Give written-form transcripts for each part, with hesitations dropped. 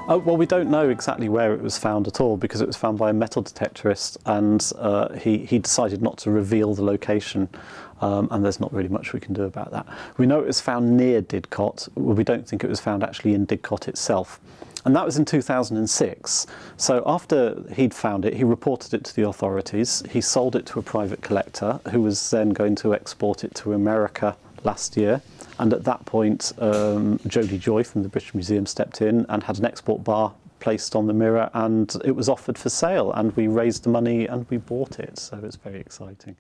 Well, we don't know exactly where it was found at all because it was found by a metal detectorist, and he decided not to reveal the location, and there's not really much we can do about that. We know it was found near Didcot. Well, we don't think it was found actually in Didcot itself. And that was in 2006. So after he'd found it, he reported it to the authorities. He sold it to a private collector who was then going to export it to America last year. And at that point, Jodie Joy from the British Museum stepped in and had an export bar placed on the mirror, and it was offered for sale, and we raised the money and we bought it. So it's very exciting.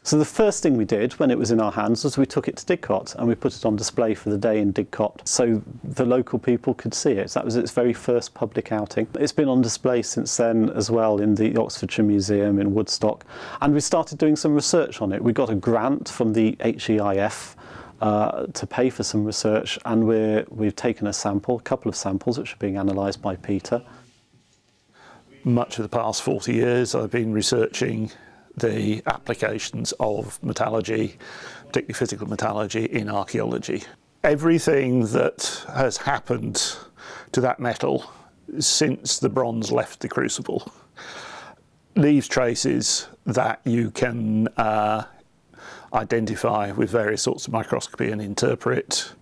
So the first thing we did when it was in our hands was we took it to Didcot and we put it on display for the day in Didcot so the local people could see it. That was its very first public outing. It's been on display since then as well in the Oxfordshire Museum in Woodstock, and we started doing some research on it. We got a grant from the HEIF to pay for some research, and we've taken a couple of samples which are being analysed by Peter. Much of the past 40 years I've been researching the applications of metallurgy, particularly physical metallurgy, in archaeology. Everything that has happened to that metal since the bronze left the crucible leaves traces that you can identify with various sorts of microscopy and interpret.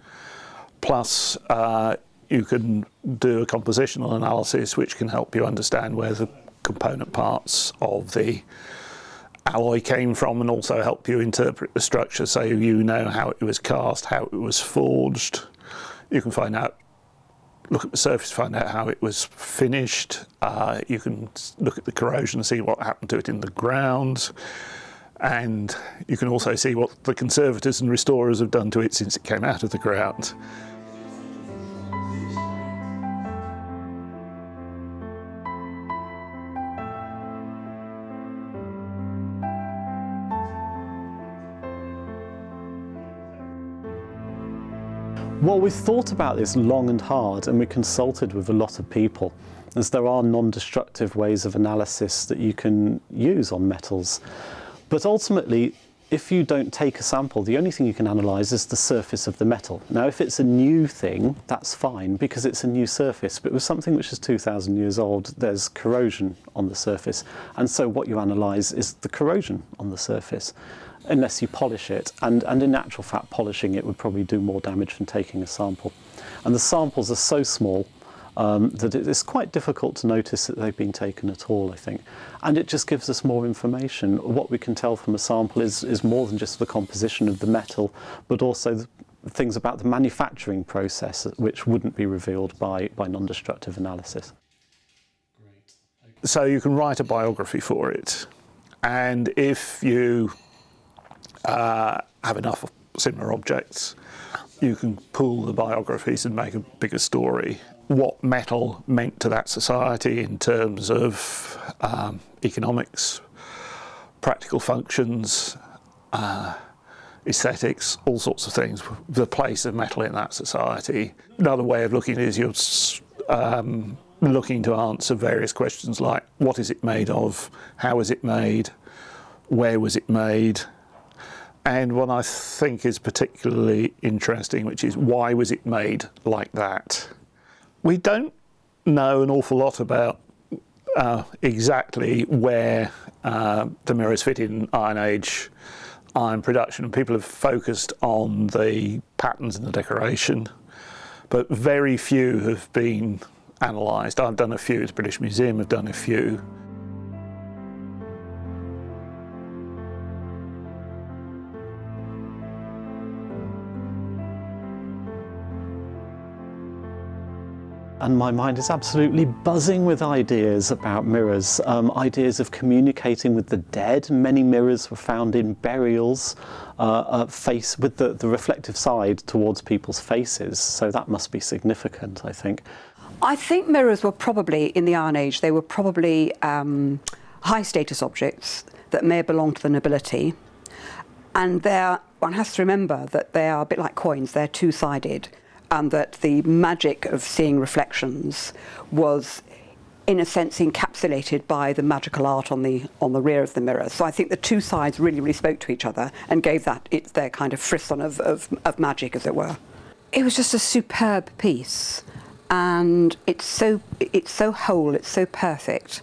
Plus, you can do a compositional analysis which can help you understand where the component parts of the alloy came from, and also help you interpret the structure so you know how it was cast, how it was forged. You can find out, look at the surface, find out how it was finished. You can look at the corrosion and see what happened to it in the ground. And you can also see what the conservators and restorers have done to it since it came out of the ground. Well, we've thought about this long and hard, and we consulted with a lot of people, as there are non-destructive ways of analysis that you can use on metals. But ultimately, if you don't take a sample, the only thing you can analyse is the surface of the metal. Now, if it's a new thing, that's fine, because it's a new surface. But with something which is 2,000 years old, there's corrosion on the surface. And so what you analyse is the corrosion on the surface, unless you polish it. And in actual fact, polishing it would probably do more damage than taking a sample. And the samples are so small that it's quite difficult to notice that they've been taken at all, I think. And it just gives us more information. What we can tell from a sample is more than just the composition of the metal, but also the things about the manufacturing process, which wouldn't be revealed by non-destructive analysis. So you can write a biography for it, and if you have enough similar objects, you can pool the biographies and make a bigger story. What metal meant to that society in terms of economics, practical functions, aesthetics, all sorts of things, the place of metal in that society. Another way of looking at it is you're looking to answer various questions like, what is it made of, how is it made, where was it made, and what I think is particularly interesting, which is why was it made like that? We don't know an awful lot about exactly where the mirrors fit in Iron Age iron production, and people have focused on the patterns and the decoration, but very few have been analysed. I've done a few, the British Museum have done a few. And my mind is absolutely buzzing with ideas about mirrors, ideas of communicating with the dead. Many mirrors were found in burials, with the reflective side towards people's faces, so that must be significant, I think. I think mirrors were probably, in the Iron Age, they were probably high status objects that may belong to the nobility. And one has to remember that they are a bit like coins, they're two-sided. And that the magic of seeing reflections was, in a sense, encapsulated by the magical art on the rear of the mirror. So I think the two sides really spoke to each other and gave their kind of frisson of magic, as it were. It was just a superb piece. and it's so whole, it's so perfect,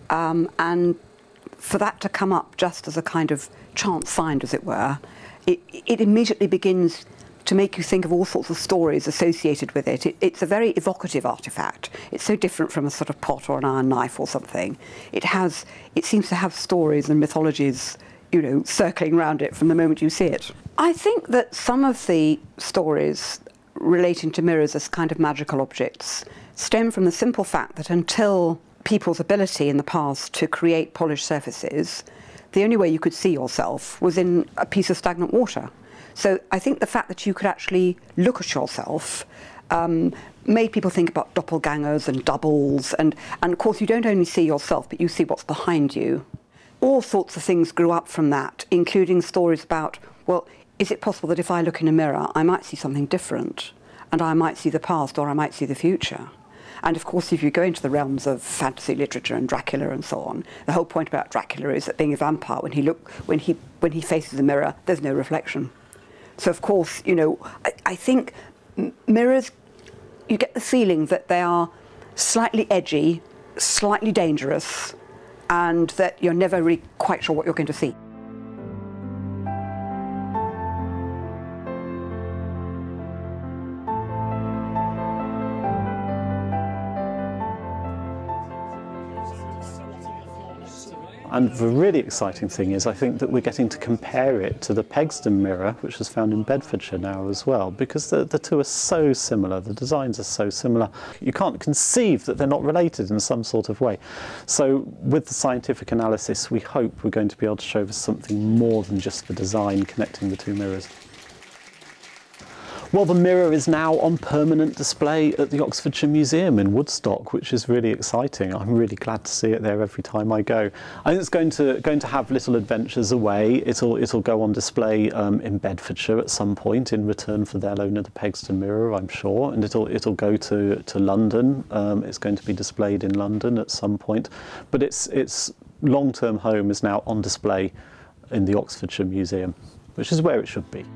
and for that to come up just as a kind of chance find, as it were, it immediately begins to make you think of all sorts of stories associated with it. It's a very evocative artefact. It's so different from a sort of pot or an iron knife or something. It seems to have stories and mythologies, you know, circling around it from the moment you see it. I think that some of the stories relating to mirrors as kind of magical objects stem from the simple fact that until people's ability in the past to create polished surfaces, the only way you could see yourself was in a piece of stagnant water. So I think the fact that you could actually look at yourself made people think about doppelgangers and doubles, and of course you don't only see yourself, but you see what's behind you. All sorts of things grew up from that, including stories about, well, is it possible that if I look in a mirror, I might see something different, and I might see the past or I might see the future? And of course, if you go into the realms of fantasy literature and Dracula and so on, the whole point about Dracula is that being a vampire, when he faces a mirror, there's no reflection. So of course, you know, I think mirrors, you get the feeling that they are slightly edgy, slightly dangerous, and that you're never really quite sure what you're going to see. And the really exciting thing is, I think that we're getting to compare it to the Pegston mirror, which is found in Bedfordshire now as well, because the two are so similar, the designs are so similar. You can't conceive that they're not related in some sort of way. So with the scientific analysis, we hope we're going to be able to show us something more than just the design connecting the two mirrors. Well, the mirror is now on permanent display at the Oxfordshire Museum in Woodstock, which is really exciting. I'm really glad to see it there every time I go. I think it's going to have little adventures away. It'll go on display in Bedfordshire at some point in return for their loan of the Pegston mirror, I'm sure, and it'll go to London. It's going to be displayed in London at some point, but its long-term home is now on display in the Oxfordshire Museum, which is where it should be.